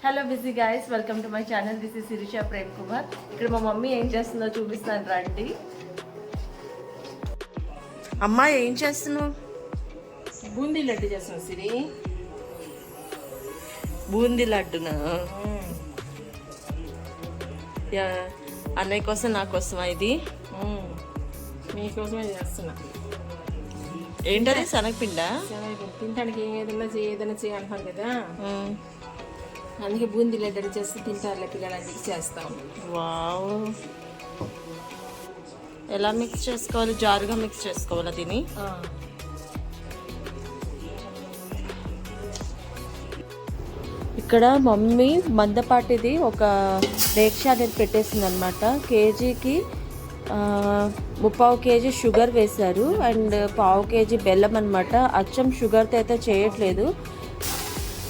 Hello busy guys, welcome to my channel. This is Shirisha Prem Kumar. ఇక్కడ మా mummy ఏం చేస్తుందో చూపిస్తాను రండి. అమ్మా ఏం చేస్తున్నావు? బూందీ లడ్డు చేస్తున్నావు సిరి. బూందీ లడ్డునా? అన్నయ్య కోసం నా కోసమా ఇది? మీకోసమే చేస్తున్నా. ఏంటది? శనగపిండా? తినడానికి ఏదైనా చేయాలంటారు కదా, అందుకే బూందీ లడ్డు చేస్తే తింటారులే పిల్లలని చేస్తాం. వావ్, ఎలా మిక్స్ చేసుకోవాలి? జారుగా మిక్స్ చేసుకోవాలా దీన్ని? ఇక్కడ మమ్మీ మందపాటిది ఒక రేక్షా అనేది పెట్టేసింది అనమాట. కేజీకి 3/4 కేజీ షుగర్ వేశారు అండ్ 1/2 కేజీ బెల్లం అనమాట. అచ్చం షుగర్తో అయితే చేయట్లేదు,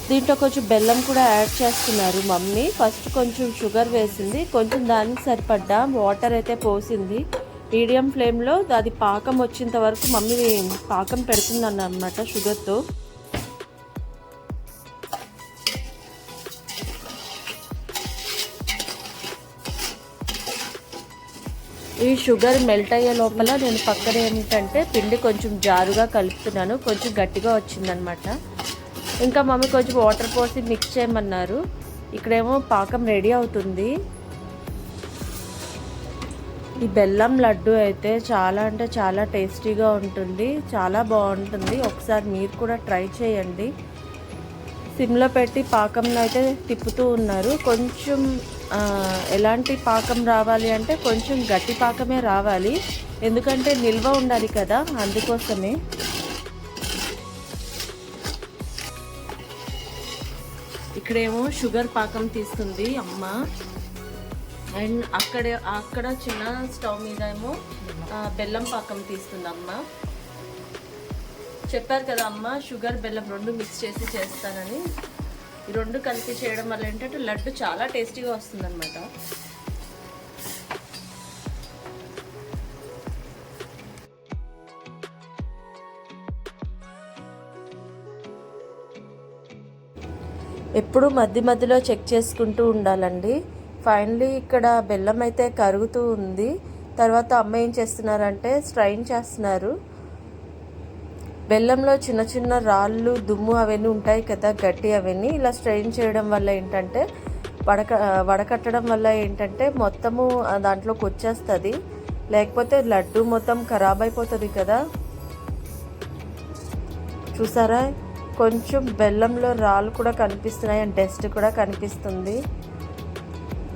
దీంట్లో కొంచెం బెల్లం కూడా యాడ్ చేస్తున్నారు మమ్మీ. ఫస్ట్ కొంచెం షుగర్ వేసింది, కొంచెం దానికి సరిపడ్డా వాటర్ అయితే పోసింది. మీడియం ఫ్లేమ్లో అది పాకం వచ్చేంత వరకు మమ్మీ పాకం పెడుతుంది అన్నమాట షుగర్తో. ఈ షుగర్ మెల్ట్ అయ్యే లోపల నేను పక్కన ఏమిటంటే పిండి కొంచెం జారుగా కలుపుతున్నాను, కొంచెం గట్టిగా వచ్చిందనమాట. ఇంకా మమ్మీ కొంచెం వాటర్ పోసి మిక్స్ చేయమన్నారు. ఇక్కడేమో పాకం రెడీ అవుతుంది. ఈ బెల్లం లడ్డు అయితే చాలా అంటే చాలా టేస్టీగా ఉంటుంది, చాలా బాగుంటుంది. ఒకసారి మీరు కూడా ట్రై చేయండి. సిమ్లో పెట్టి పాకంలో అయితే తిప్పుతూ ఉన్నారు. కొంచెం ఎలాంటి పాకం రావాలి అంటే కొంచెం గట్టి పాకమే రావాలి, ఎందుకంటే నిల్వ ఉండాలి కదా, అందుకోసమే. ఇక్కడేమో షుగర్ పాకం తీస్తుంది అమ్మ, అండ్ అక్కడ చిన్న స్టవ్ మీద ఏమో బెల్లం పాకం తీస్తుంది అమ్మ. చెప్పారు కదా అమ్మ, షుగర్ బెల్లం రెండు మిక్స్ చేసి చేస్తానని. ఈ రెండు కలిపి చేయడం వల్ల ఏంటంటే లడ్డు చాలా టేస్టీగా వస్తుందన్నమాట. ఎప్పుడు మధ్యలో చెక్ చేసుకుంటూ ఉండాలండి. ఫైనలీ ఇక్కడ బెల్లం అయితే కరుగుతూ ఉంది. తర్వాత అమ్మ ఏం చేస్తున్నారంటే స్ట్రైన్ చేస్తున్నారు. బెల్లంలో చిన్న చిన్న రాళ్ళు దుమ్ము అవన్నీ ఉంటాయి కదా, గట్టి అవన్నీ ఇలా స్ట్రెయిన్ చేయడం వల్ల ఏంటంటే వడకట్టడం వల్ల ఏంటంటే మొత్తము దాంట్లోకి వచ్చేస్తుంది, లేకపోతే లడ్డు మొత్తం ఖరాబ్ అయిపోతుంది కదా. చూసారా, కొంచెం బెల్లంలో రాళ్ళు కూడా కనిపిస్తున్నాయి అండ్ డస్ట్ కూడా కనిపిస్తుంది.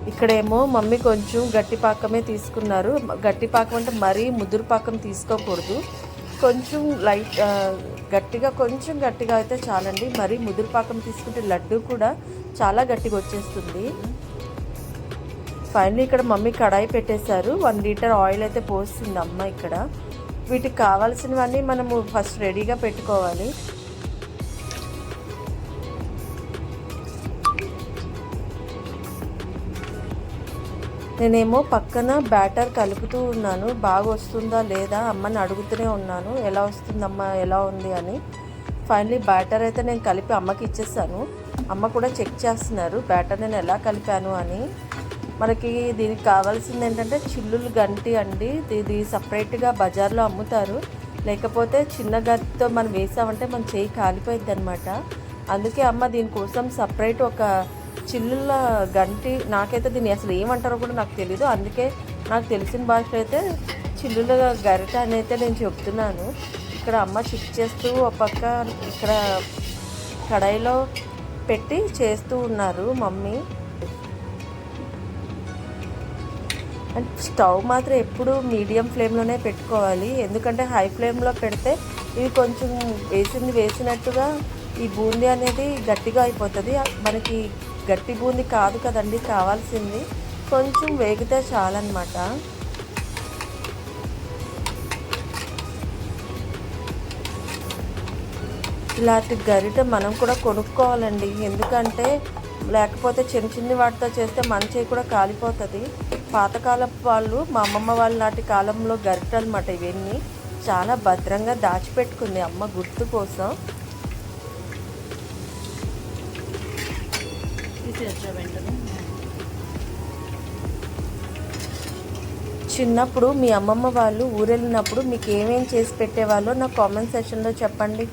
ఇక్కడేమో మమ్మీ కొంచెం గట్టి పాకమే తీసుకున్నారు. గట్టి పాకం అంటే మరీ ముదురు పాకం తీసుకోకూడదు, కొంచెం లైట్ గట్టిగా, కొంచెం గట్టిగా అయితే చాలండి. మరీ ముదురు పాకం తీసుకుంటే లడ్డు కూడా చాలా గట్టిగా వచ్చేస్తుంది. ఫైనలీ ఇక్కడ మమ్మీ కడాయి పెట్టేశారు. 1 లీటర్ ఆయిల్ అయితే పోస్తుంది అమ్మ. ఇక్కడ వీటికి కావాల్సినవన్నీ మనము ఫస్ట్ రెడీగా పెట్టుకోవాలి. నేనేమో పక్కన బ్యాటర్ కలుపుతూ ఉన్నాను, బాగా వస్తుందా లేదా అమ్మని అడుగుతూనే ఉన్నాను, ఎలా వస్తుందమ్మా ఎలా ఉంది అని. ఫైనలీ బ్యాటర్ అయితే నేను కలిపి అమ్మకి ఇచ్చేసాను. అమ్మ కూడా చెక్ చేస్తున్నారు బ్యాటర్ నేను ఎలా కలిపాను అని. మనకి దీనికి కావాల్సింది ఏంటంటే చిల్లులు గంటి అండి, ఇది సపరేట్గా బజార్లో అమ్ముతారు. లేకపోతే చిన్న గంటితో మనం వేసామంటే మన చేయి కాలిపోయిద్ది అనమాట. అందుకే అమ్మ దీనికోసం సపరేట్ ఒక చిల్లుల గంటి, నాకైతే దీన్ని అసలు ఏమంటారో కూడా నాకు తెలీదు, అందుకే నాకు తెలిసిన భాషలో అయితే చిల్లుల గరిట అని అయితే నేను చెప్తున్నాను. ఇక్కడ అమ్మ చిక్ చేస్తూ ఒక పక్క ఇక్కడ కడాయిలో పెట్టి చేస్తూ ఉన్నారు మమ్మీ. అండ్ స్టవ్ మాత్రం ఎప్పుడు మీడియం ఫ్లేమ్లోనే పెట్టుకోవాలి, ఎందుకంటే హై ఫ్లేమ్లో పెడితే ఇది కొంచెం వేసినట్టుగా ఈ బూందీ అనేది గట్టిగా అయిపోతుంది. మనకి గట్టి బూందీ కాదు కదండి కావాల్సింది, కొంచెం వేగితే చాలన్నమాట. ఇలాంటి గరిట మనం కూడా కొనుక్కోవాలండి, ఎందుకంటే లేకపోతే చిన్న వాటితో చేస్తే మన చేయి కూడా కాలిపోతుంది. పాతకాలపు వాళ్ళు, మా అమ్మమ్మ వాళ్ళ నాటి కాలంలో గరిటలు అన్నమాట ఇవన్నీ. చాలా భద్రంగా దాచిపెట్టుకుంది అమ్మ గుర్తు కోసం. చిన్నప్పుడు మీ అమ్మమ్మ వాళ్ళు ఊరెళ్ళినప్పుడు మీకు ఏమేం చేసి పెట్టేవాళ్ళో నా కామెంట్ సెక్షన్లో చెప్పండి.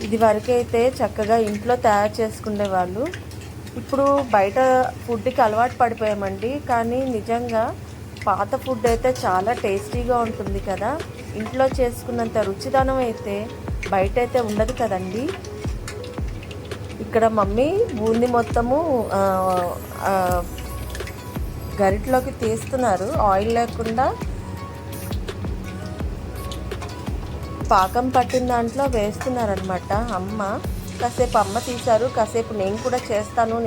ఇది వరకైతే చక్కగా ఇంట్లో తయారు చేసుకునేవాళ్ళు. ఇప్పుడు బయట ఫుడ్కి అలవాటు పడిపోయామండి. కానీ నిజంగా పాత ఫుడ్ అయితే చాలా టేస్టీగా ఉంటుంది కదా. ఇంట్లో చేసుకున్నంత రుచిదనం అయితే బయట అయితే ఉండదు కదండి. ఇక్కడ మమ్మీ బూందీ మొత్తము గరిటలోకి తీస్తున్నారు, ఆయిల్ లేకుండా. పాకం పట్టిన దాంట్లో వేస్తున్నారనమాట అమ్మ. కాసేపు అమ్మ తీశారు, కాసేపు నేను కూడా చేస్తాను,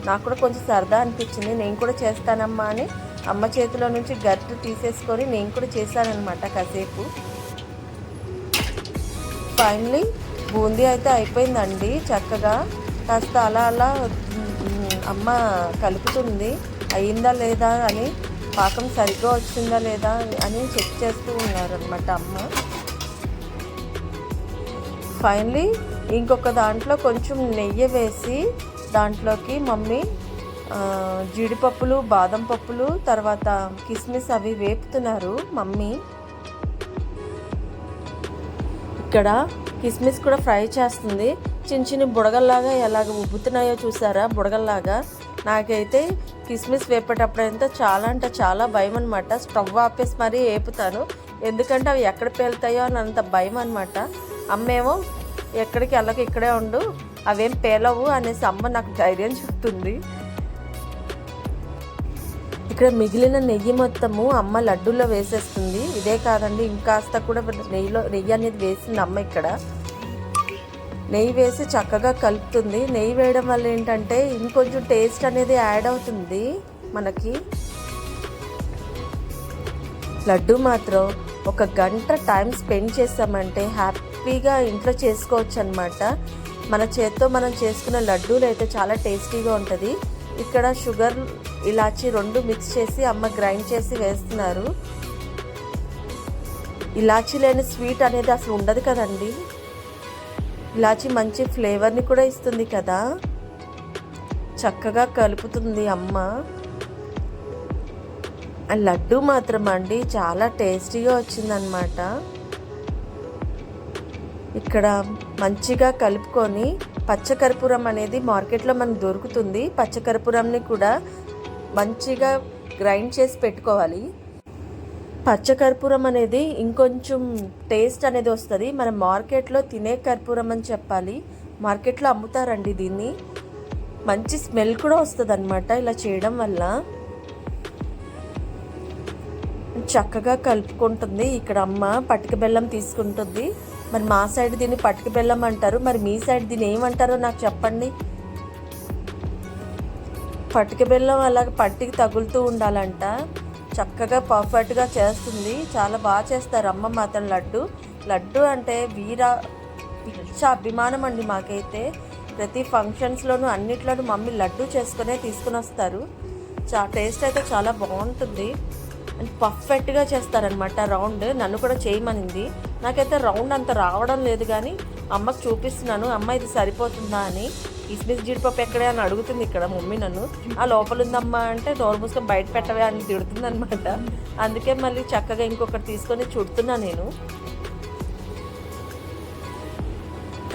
నాకు కూడా కొంచెం సరదా అనిపించింది, నేను కూడా చేస్తానమ్మా అని అమ్మ చేతిలో నుంచి గరిటె తీసేసుకొని నేను కూడా చేశానన్నమాట కాసేపు. ఫైనలీ బూందీ అయితే అయిపోయిందండి చక్కగా. కాస్త అలా అలా అమ్మ కలుపుతుంది, అయిందా లేదా అని, పాకం సరిగ్గా వచ్చిందా లేదా అని చెక్ చేస్తూ ఉన్నారనమాట అమ్మ. ఫైనలీ ఇంకొక దాంట్లో కొంచెం నెయ్యి వేసి దాంట్లోకి మమ్మీ జీడిపప్పులు, బాదం పప్పులు, తర్వాత కిస్మిస్ అవి వేపుతున్నారు మమ్మీ. ఇక్కడ కిస్మిస్ కూడా ఫ్రై చేస్తుంది. చిన్న చిన్న బుడగల్లాగా ఎలాగ ఉబ్బుతున్నాయో చూసారా, బుడగల్లాగా. నాకైతే కిస్మిస్ వేపేటప్పుడంతా చాలా అంటే చాలా భయం అనమాట. స్టవ్ ఆపేసి మరీ వేపుతాను, ఎందుకంటే అవి ఎక్కడ పేలుతాయో అని అంత భయం అనమాట. అమ్మేమో ఎక్కడికి వెళ్ళక ఇక్కడే ఉండు, అవేం పేలవు అనేసి అమ్మ నాకు ధైర్యం చెప్తుంది. ఇక్కడ మిగిలిన నెయ్యి మొత్తము అమ్మ లడ్డూలో వేసేస్తుంది. ఇదే కాదండి, ఇంకాస్త కూడా నెయ్యి అనేది వేసింది అమ్మ. ఇక్కడ నెయ్యి వేసి చక్కగా కలుపుతుంది. నెయ్యి వేయడం వల్ల ఏంటంటే ఇంకొంచెం టేస్ట్ అనేది యాడ్ అవుతుంది మనకి. లడ్డు మాత్రం 1 గంట టైం స్పెండ్ చేస్తామంటే హ్యాపీగా ఇంట్లో చేసుకోవచ్చు అనమాట. మన చేత్తో మనం చేసుకున్న లడ్డూలు అయితే చాలా టేస్టీగా ఉంటుంది. ఇక్కడ షుగర్, ఇలాచి 2 మిక్స్ చేసి అమ్మ గ్రైండ్ చేసి వేస్తున్నారు. ఇలాచి లేని స్వీట్ అనేది అసలు ఉండదు కదండి. ఇలాచి మంచి ఫ్లేవర్ని కూడా ఇస్తుంది కదా. చక్కగా కలుపుతుంది అమ్మ. ఆ లడ్డు మాత్రం అండి చాలా టేస్టీగా వచ్చిందనమాట. ఇక్కడ మంచిగా కలుపుకొని పచ్చకర్పూరం అనేది మార్కెట్లో మనకు దొరుకుతుంది. పచ్చకర్పూరంని కూడా మంచిగా గ్రైండ్ చేసి పెట్టుకోవాలి. పచ్చకర్పూరం అనేది ఇంకొంచెం టేస్ట్ అనేది వస్తుంది. మనం మార్కెట్లో తినే కర్పూరం అని చెప్పాలి. మార్కెట్లో అమ్ముతారండి దీన్ని. మంచి స్మెల్ కూడా వస్తుంది అనమాట ఇలా చేయడం వల్ల. చక్కగా కలుపుకుంటుంది. ఇక్కడ అమ్మ పటిక బెల్లం తీసుకుంటుంది. మరి మా సైడ్ దీన్ని పటిక బెల్లం అంటారు, మరి మీ సైడ్ దీన్ని ఏమంటారో నాకు చెప్పండి. పటిక బెల్లం అలాగ పట్టికి తగులుతూ ఉండాలంట. చక్కగా పర్ఫెక్ట్గా చేస్తుంది. చాలా బాగా చేస్తారు అమ్మ మాత్రం లడ్డు అంటే పిచ్చ అభిమానం అండి మాకైతే. ప్రతి ఫంక్షన్స్లోనూ అన్నిట్లోనూ మమ్మీ లడ్డు చేసుకునే తీసుకుని వస్తారు. టేస్ట్ అయితే చాలా బాగుంటుంది. అండ్ పర్ఫెక్ట్గా చేస్తారనమాట రౌండ్. నన్ను కూడా చేయమనింది. నాకైతే రౌండ్ అంత రావడం లేదు, కానీ అమ్మకు చూపిస్తున్నాను, అమ్మ ఇది సరిపోతుందా అని. కిస్మిస్ జీడిపప్పు ఎక్కడే అని అడుగుతుంది ఇక్కడ మమ్మీ నన్ను. ఆ లోపల ఉందమ్మా అంటే నోరు మూసుకొని బయట పెట్టవే అని తిడుతుంది అనమాట. అందుకే మళ్ళీ చక్కగా ఇంకొకటి తీసుకొని చుడుతున్నా నేను.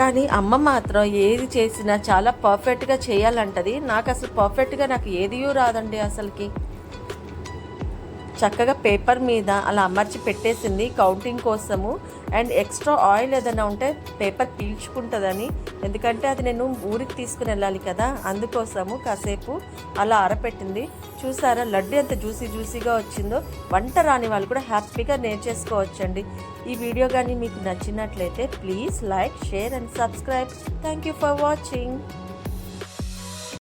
కానీ అమ్మ మాత్రం ఏది చేసినా చాలా పర్ఫెక్ట్గా చేయాలంటది. నాకు అసలు పర్ఫెక్ట్గా నాకు ఏదియూ రాదండి అసలుకి. చక్కగా పేపర్ మీద అలా అమర్చి పెట్టేసింది కౌంటింగ్ కోసము. అండ్ ఎక్స్ట్రా ఆయిల్ ఏదైనా ఉంటే పేపర్ పీల్చుకుంటుందని, ఎందుకంటే అది నేను ఊరికి తీసుకుని వెళ్ళాలి కదా, అందుకోసము కాసేపు అలా ఆరపెట్టింది. చూసారా లడ్డు ఎంత జ్యూసీగా వచ్చిందో. వంట రాని వాళ్ళు కూడా హ్యాపీగా నేర్చేసుకోవచ్చండి. ఈ వీడియో కానీ మీకు నచ్చినట్లయితే please like, share and subscribe. Thank you for watching.